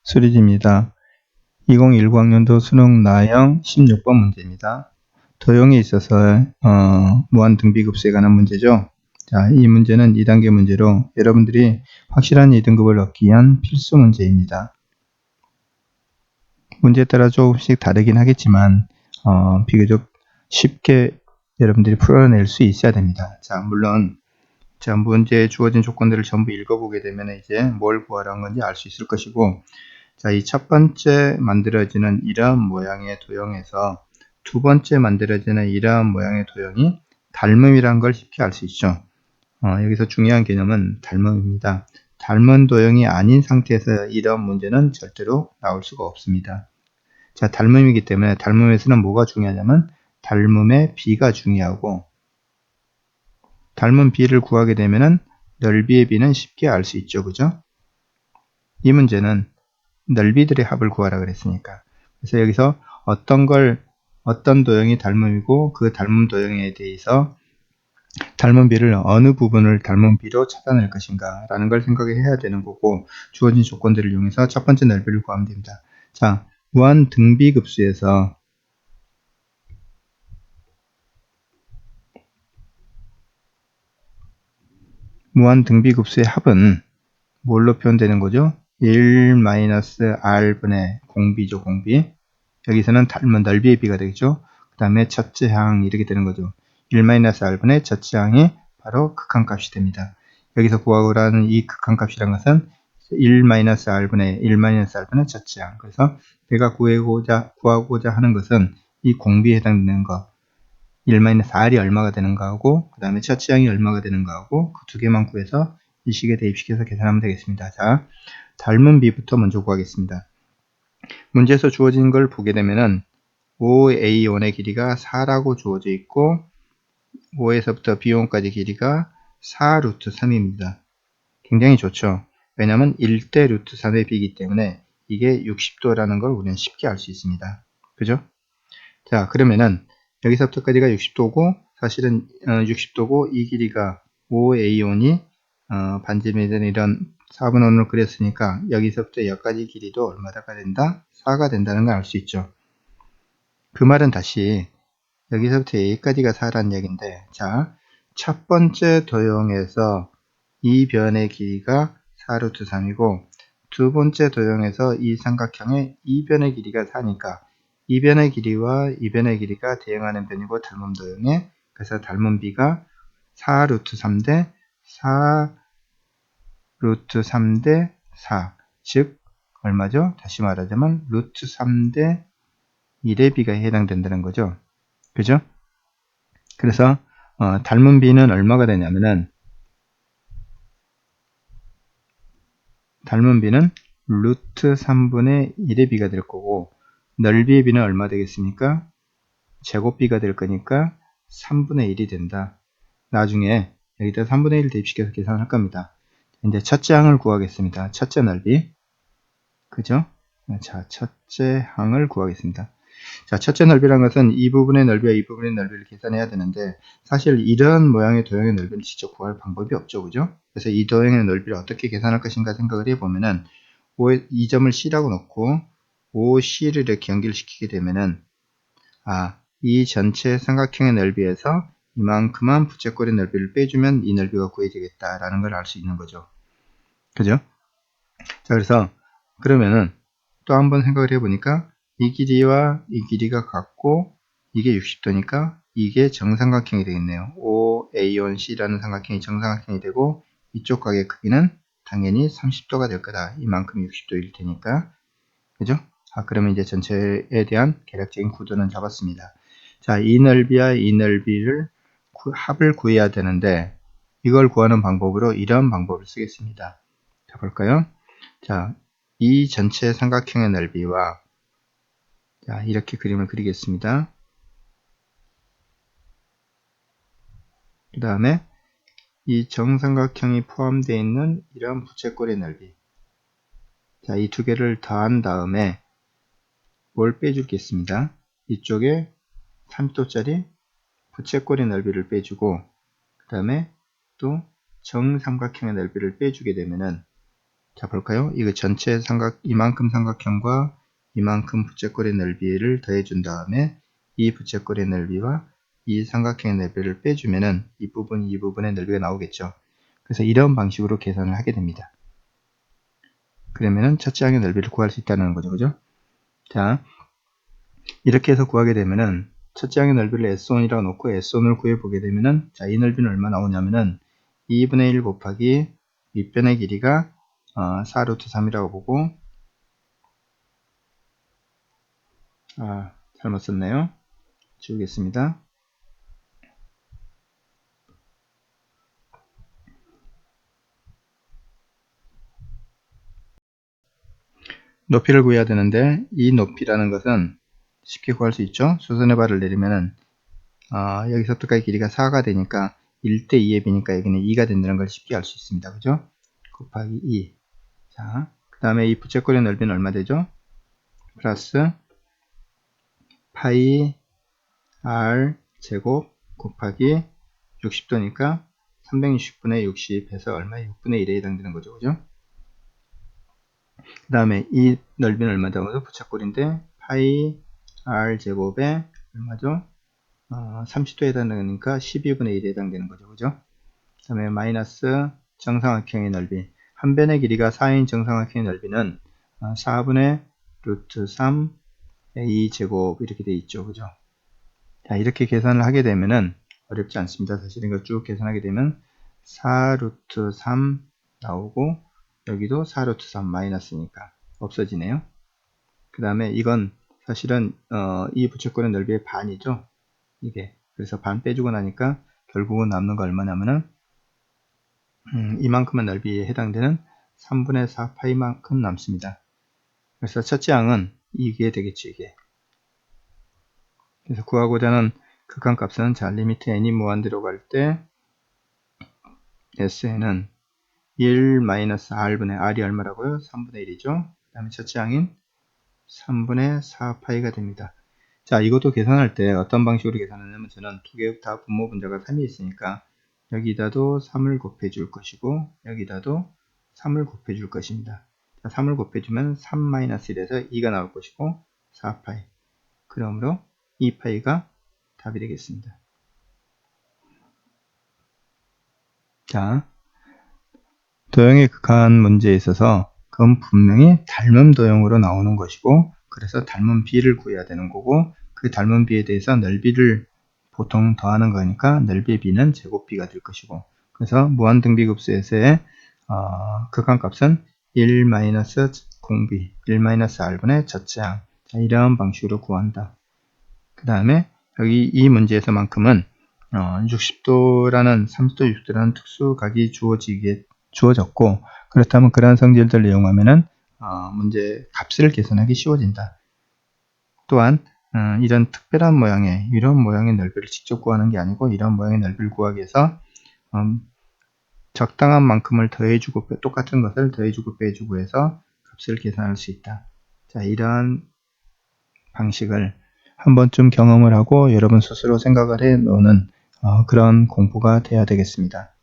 수리지입니다. 2019학년도 수능 나형 16번 문제입니다. 도형에 있어서 무한 등비급수에 관한 문제죠. 자, 이 문제는 2단계 문제로 여러분들이 확실한 2등급을 얻기 위한 필수 문제입니다. 문제에 따라 조금씩 다르긴 하겠지만 비교적 쉽게 여러분들이 풀어낼 수 있어야 됩니다. 자, 물론 문제에 주어진 조건들을 전부 읽어보게 되면 이제 뭘 구하라는 건지 알 수 있을 것이고, 자, 이 첫 번째 만들어지는 이러한 모양의 도형에서 두 번째 만들어지는 이러한 모양의 도형이 닮음이라는 걸 쉽게 알 수 있죠. 여기서 중요한 개념은 닮음입니다. 닮은 도형이 아닌 상태에서 이러한 문제는 절대로 나올 수가 없습니다. 자, 닮음이기 때문에 닮음에서는 뭐가 중요하냐면 닮음의 비가 중요하고, 닮은 비를 구하게 되면은 넓이의 비는 쉽게 알 수 있죠. 그죠? 이 문제는 넓이들의 합을 구하라 그랬으니까. 그래서 여기서 어떤 도형이 닮음이고 그 닮음 도형에 대해서 닮은 비를 어느 부분을 닮은 비로 찾아낼 것인가 라는 걸 생각해야 되는 거고, 주어진 조건들을 이용해서 첫 번째 넓이를 구하면 됩니다. 자, 무한 등비급수에서 무한 등비급수의 합은 뭘로 표현되는 거죠? 1-r분의 공비죠. 공비. 여기서는 닮은 넓이의 비가 되겠죠. 그 다음에 첫째 항 이렇게 되는 거죠. 1-r분의 첫째 항이 바로 극한값이 됩니다. 여기서 구하라는 이 극한값이란 것은 1-r분의 첫째 항. 그래서 내가 구하고자 하는 것은 이 공비에 해당되는 거, 1-r이 얼마가 되는가 하고, 그 다음에 첫째 항이 얼마가 되는가 하고, 그 두 개만 구해서 이 식에 대입시켜서 계산하면 되겠습니다. 자, 닮은 비부터 먼저 구하겠습니다. 문제에서 주어진 걸 보게 되면은 OA1의 길이가 4라고 주어져 있고, O에서부터 B1까지 길이가 4 루트 3입니다. 굉장히 좋죠. 왜냐하면 1대 루트 3의 비이기 때문에 이게 60도라는 걸 우리는 쉽게 알 수 있습니다. 그죠? 자, 그러면은 여기서부터까지가 60도고, 사실은 60도고, 이 길이가 OA1이 반지름이 되는 이런 4분원을 그렸으니까 여기서부터 여기까지 길이도 얼마가 된다? 4가 된다는 걸 알 수 있죠. 그 말은 다시 여기서부터 여기까지가 4라는 얘기인데, 자, 첫 번째 도형에서 이 변의 길이가 4루트 3이고 두 번째 도형에서 이 삼각형의 이 변의 길이가 4니까 이 변의 길이와 이 변의 길이가 대응하는 변이고 닮은 도형에, 그래서 닮은 비가 4루트 3 대 4루트 3 대 4, 즉 얼마죠? 다시 말하자면 루트 3 대 1의 비가 해당된다는 거죠. 그죠? 그래서 닮은 비는 얼마가 되냐면은, 닮은 비는 루트 3분의 1의 비가 될 거고, 넓이의 비는 얼마 되겠습니까? 제곱비가 될 거니까 3분의 1이 된다. 나중에 여기다 3분의 1 대입시켜서 계산할 겁니다. 이제 첫째 항을 구하겠습니다. 첫째 넓이. 그죠? 자, 첫째 항을 구하겠습니다. 자, 첫째 넓이란 것은 이 부분의 넓이와 이 부분의 넓이를 계산해야 되는데, 사실 이런 모양의 도형의 넓이를 직접 구할 방법이 없죠. 그죠? 그래서 이 도형의 넓이를 어떻게 계산할 것인가 생각을 해보면은, 이 점을 C라고 놓고 OC를 이렇게 연결시키게 되면은, 이 전체 삼각형의 넓이에서 이만큼만 부채꼴의 넓이를 빼주면 이 넓이가 구해지겠다라는 걸 알 수 있는 거죠. 그죠? 자, 그래서 그러면은 또 한번 생각을 해보니까 이 길이와 이 길이가 같고 이게 60도니까 이게 정삼각형이 되겠네요. OA1C라는 삼각형이 정삼각형이 되고, 이쪽 각의 크기는 당연히 30도가 될 거다. 이만큼 60도일 테니까. 그죠? 그러면 이제 전체에 대한 계략적인 구도는 잡았습니다. 자, 이 넓이와 이 넓이를 합을 구해야 되는데, 이걸 구하는 방법으로 이런 방법을 쓰겠습니다. 자, 볼까요? 자, 이 전체 삼각형의 넓이와, 자, 이렇게 그림을 그리겠습니다. 그 다음에 이 정삼각형이 포함되어 있는 이런 부채꼴의 넓이, 자, 이 두 개를 더한 다음에 뭘 빼주겠습니다. 이쪽에 30도짜리 부채꼴의 넓이를 빼주고, 그 다음에 또 정삼각형의 넓이를 빼주게 되면은 자, 볼까요? 이거 전체 이만큼 삼각형과 이만큼 부채꼴의 넓이를 더해준 다음에 이 부채꼴의 넓이와 이 삼각형의 넓이를 빼주면은 이 부분의 넓이가 나오겠죠. 그래서 이런 방식으로 계산을 하게 됩니다. 그러면은 첫째 항의 넓이를 구할 수 있다는 거죠. 그죠? 자, 이렇게 해서 구하게 되면은 첫째 항의 넓이를 S1이라고 놓고 S1을 구해보게 되면은 자, 이 넓이는 얼마 나오냐면은 2분의 1 곱하기 윗변의 길이가 4루트 3이라고 보고 잘못 썼네요. 지우겠습니다. 높이를 구해야 되는데 이 높이라는 것은 쉽게 구할 수 있죠. 수선의 발을 내리면은 여기서부터까지 길이가 4가 되니까 1대 2의 비니까 여기는 2가 된다는 걸 쉽게 알 수 있습니다. 그죠? 곱하기 2. 자, 그 다음에 이 부채꼴의 넓이는 얼마 되죠? 플러스 파이 r 제곱 곱하기 60도니까 360분의 60 해서 얼마? 6분의 1에 해당되는 거죠. 그죠? 그 다음에 이 넓이는 얼마 되죠? 부채꼴인데 파이 r 제곱에 얼마죠? 30도에 해당되니까 12분의 1에 해당되는 거죠. 그죠? 그 다음에 마이너스 정삼각형의 넓이. 한 변의 길이가 4인 정삼각형의 넓이는 4분의 루트 3 2제곱 이렇게 돼 있죠. 그죠? 자, 이렇게 계산을 하게 되면은 어렵지 않습니다. 사실 이거 쭉 계산하게 되면 4 루트 3 나오고 여기도 4 루트 3 마이너스니까 없어지네요. 그 다음에 이건 사실은 이 부채꼴의 넓이의 반이죠. 이게 그래서 반 빼주고 나니까 결국은 남는 거 얼마냐면은 이만큼의 넓이에 해당되는 3분의 4 파이만큼 남습니다. 그래서 첫째 항은 이게 되겠죠. 이게. 그래서 구하고자 하는 극한값은 자 리미트 n이 무한대로 갈 때 Sn은 1-r분의 r이 얼마라고요? 3분의 1이죠. 그 다음에 첫째 항인 3분의 4파이가 됩니다. 자, 이것도 계산할 때 어떤 방식으로 계산하냐면 저는 두 개 다 분모 분자가 3이 있으니까 여기다도 3을 곱해 줄 것이고 여기다도 3을 곱해 줄 것입니다. 자, 3을 곱해 주면 3-1에서 2가 나올 것이고 4파이. 그러므로 2파이가 답이 되겠습니다. 자, 도형의 극한 문제에 있어서 그건 분명히 닮은 도형으로 나오는 것이고 그래서 닮은 비를 구해야 되는 거고 그 닮은 비에 대해서 넓이를 보통 더하는 거니까 넓이의 비는 제곱비가 될 것이고 그래서 무한등비급수에서의 극한값은 1-공비 1-r분의 첫째항 이런 방식으로 구한다. 그 다음에 여기 이 문제에서만큼은 60도라는 30도 60도라는 특수각이 주어졌고 그렇다면 그러한 성질들을 이용하면은 문제 값을 계산하기 쉬워진다. 또한 이런 특별한 모양의 이런 모양의 넓이를 직접 구하는 게 아니고 이런 모양의 넓이를 구하기 위해서 적당한 만큼을 더해주고 똑같은 것을 더해주고 빼주고 해서 값을 계산할 수 있다. 자, 이러한 방식을 한 번쯤 경험을 하고 여러분 스스로 생각을 해 놓는 그런 공부가 돼야 되겠습니다.